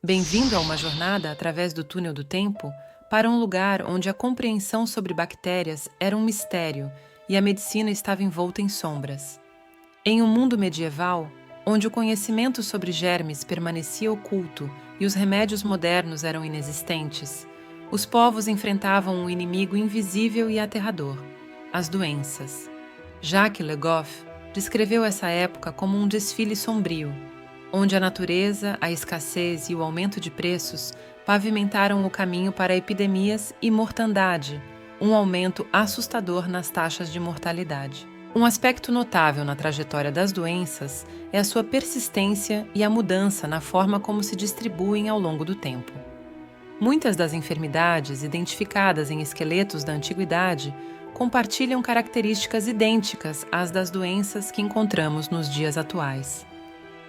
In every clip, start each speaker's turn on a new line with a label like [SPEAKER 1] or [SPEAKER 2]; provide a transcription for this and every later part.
[SPEAKER 1] Bem-vindo a uma jornada através do túnel do tempo para um lugar onde a compreensão sobre bactérias era um mistério e a medicina estava envolta em sombras. Em um mundo medieval, onde o conhecimento sobre germes permanecia oculto e os remédios modernos eram inexistentes, os povos enfrentavam um inimigo invisível e aterrador: as doenças. Jacques Le Goff descreveu essa época como um desfile sombrio, onde a natureza, a escassez e o aumento de preços pavimentaram o caminho para epidemias e mortandade, um aumento assustador nas taxas de mortalidade. Um aspecto notável na trajetória das doenças é a sua persistência e a mudança na forma como se distribuem ao longo do tempo. Muitas das enfermidades identificadas em esqueletos da antiguidade compartilham características idênticas às das doenças que encontramos nos dias atuais.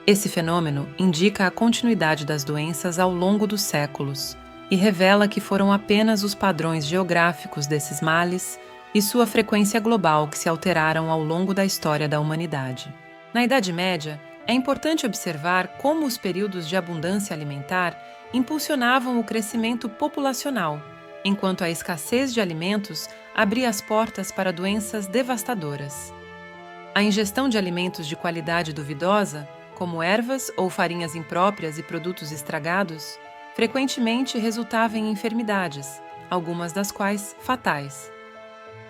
[SPEAKER 1] Esse fenômeno indica a continuidade das doenças ao longo dos séculos e revela que foram apenas os padrões geográficos desses males e sua frequência global que se alteraram ao longo da história da humanidade. Na Idade Média, é importante observar como os períodos de abundância alimentar impulsionavam o crescimento populacional, enquanto a escassez de alimentos abria as portas para doenças devastadoras. A ingestão de alimentos de qualidade duvidosa, como ervas ou farinhas impróprias e produtos estragados, frequentemente resultava em enfermidades, algumas das quais fatais.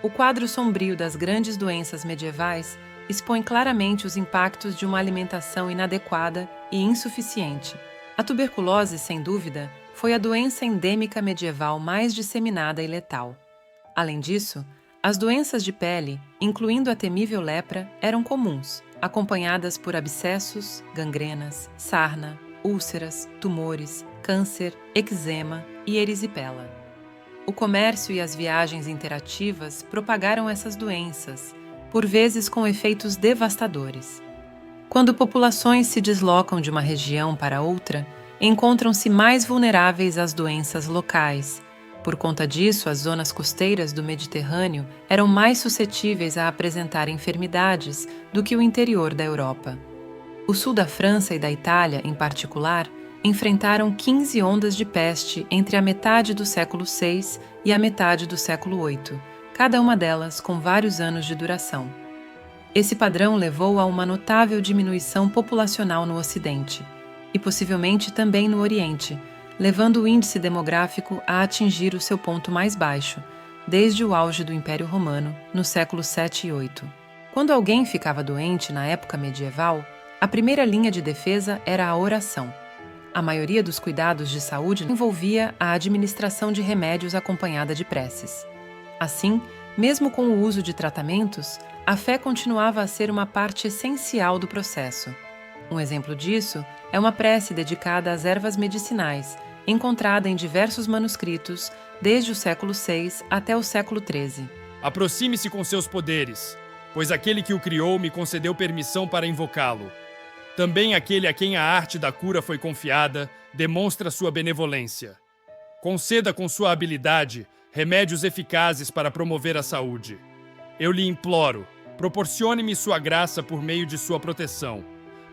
[SPEAKER 1] O quadro sombrio das grandes doenças medievais expõe claramente os impactos de uma alimentação inadequada e insuficiente. A tuberculose, sem dúvida, foi a doença endêmica medieval mais disseminada e letal. Além disso, as doenças de pele, incluindo a temível lepra, eram comuns, acompanhadas por abscessos, gangrenas, sarna, úlceras, tumores, câncer, eczema e erisipela. O comércio e as viagens interativas propagaram essas doenças, por vezes com efeitos devastadores. Quando populações se deslocam de uma região para outra, encontram-se mais vulneráveis às doenças locais. Por conta disso, as zonas costeiras do Mediterrâneo eram mais suscetíveis a apresentar enfermidades do que o interior da Europa. O sul da França e da Itália, em particular, enfrentaram 15 ondas de peste entre a metade do século VI e a metade do século VIII, cada uma delas com vários anos de duração. Esse padrão levou a uma notável diminuição populacional no Ocidente, e possivelmente também no Oriente, levando o índice demográfico a atingir o seu ponto mais baixo, desde o auge do Império Romano, no século VII e VIII. Quando alguém ficava doente na época medieval, a primeira linha de defesa era a oração. A maioria dos cuidados de saúde envolvia a administração de remédios acompanhada de preces. Assim, mesmo com o uso de tratamentos, a fé continuava a ser uma parte essencial do processo. Um exemplo disso é uma prece dedicada às ervas medicinais, encontrada em diversos manuscritos, desde o século VI até o século XIII.
[SPEAKER 2] Aproxime-se com seus poderes, pois aquele que o criou me concedeu permissão para invocá-lo. Também aquele a quem a arte da cura foi confiada demonstra sua benevolência. Conceda com sua habilidade remédios eficazes para promover a saúde. Eu lhe imploro, proporcione-me sua graça por meio de sua proteção,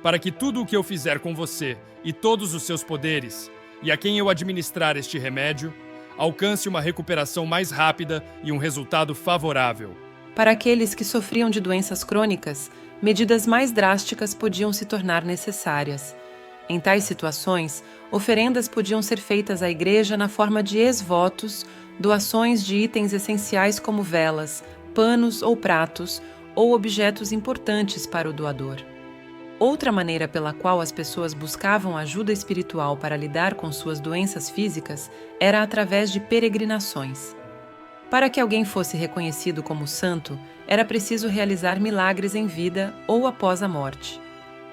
[SPEAKER 2] para que tudo o que eu fizer com você e todos os seus poderes, e a quem eu administrar este remédio, alcance uma recuperação mais rápida e um resultado favorável.
[SPEAKER 1] Para aqueles que sofriam de doenças crônicas, medidas mais drásticas podiam se tornar necessárias. Em tais situações, oferendas podiam ser feitas à igreja na forma de ex-votos, doações de itens essenciais como velas, panos ou pratos, ou objetos importantes para o doador. Outra maneira pela qual as pessoas buscavam ajuda espiritual para lidar com suas doenças físicas era através de peregrinações. Para que alguém fosse reconhecido como santo, era preciso realizar milagres em vida ou após a morte.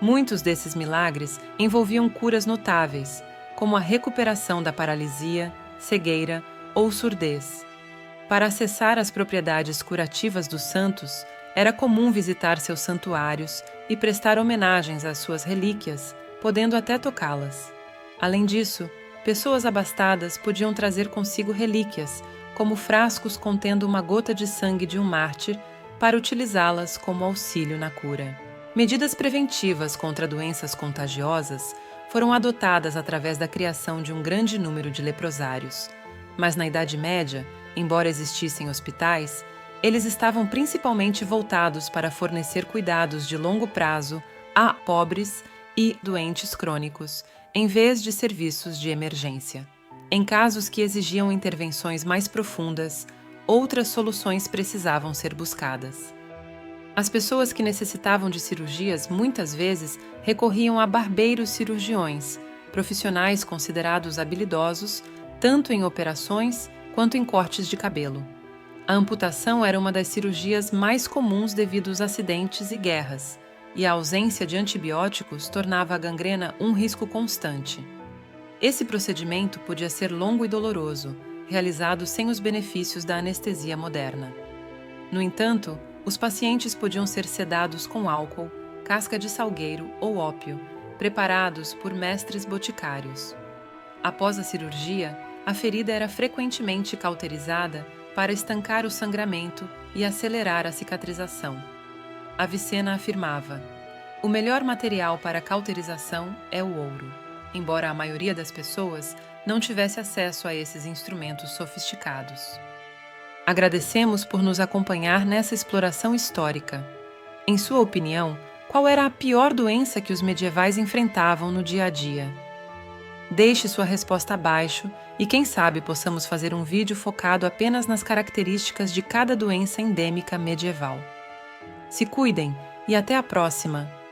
[SPEAKER 1] Muitos desses milagres envolviam curas notáveis, como a recuperação da paralisia, cegueira ou surdez. Para acessar as propriedades curativas dos santos, era comum visitar seus santuários e prestar homenagens às suas relíquias, podendo até tocá-las. Além disso, pessoas abastadas podiam trazer consigo relíquias, como frascos contendo uma gota de sangue de um mártir, para utilizá-las como auxílio na cura. Medidas preventivas contra doenças contagiosas foram adotadas através da criação de um grande número de leprosários. Mas na Idade Média, embora existissem hospitais, eles estavam principalmente voltados para fornecer cuidados de longo prazo a pobres e doentes crônicos, em vez de serviços de emergência. Em casos que exigiam intervenções mais profundas, outras soluções precisavam ser buscadas. As pessoas que necessitavam de cirurgias muitas vezes recorriam a barbeiros cirurgiões, profissionais considerados habilidosos tanto em operações quanto em cortes de cabelo. A amputação era uma das cirurgias mais comuns devido aos acidentes e guerras, e a ausência de antibióticos tornava a gangrena um risco constante. Esse procedimento podia ser longo e doloroso, realizado sem os benefícios da anestesia moderna. No entanto, os pacientes podiam ser sedados com álcool, casca de salgueiro ou ópio, preparados por mestres boticários. Após a cirurgia, a ferida era frequentemente cauterizada para estancar o sangramento e acelerar a cicatrização. Avicena afirmava: "O melhor material para a cauterização é o ouro", embora a maioria das pessoas não tivesse acesso a esses instrumentos sofisticados. Agradecemos por nos acompanhar nessa exploração histórica. Em sua opinião, qual era a pior doença que os medievais enfrentavam no dia a dia? Deixe sua resposta abaixo e quem sabe possamos fazer um vídeo focado apenas nas características de cada doença endêmica medieval. Se cuidem e até a próxima!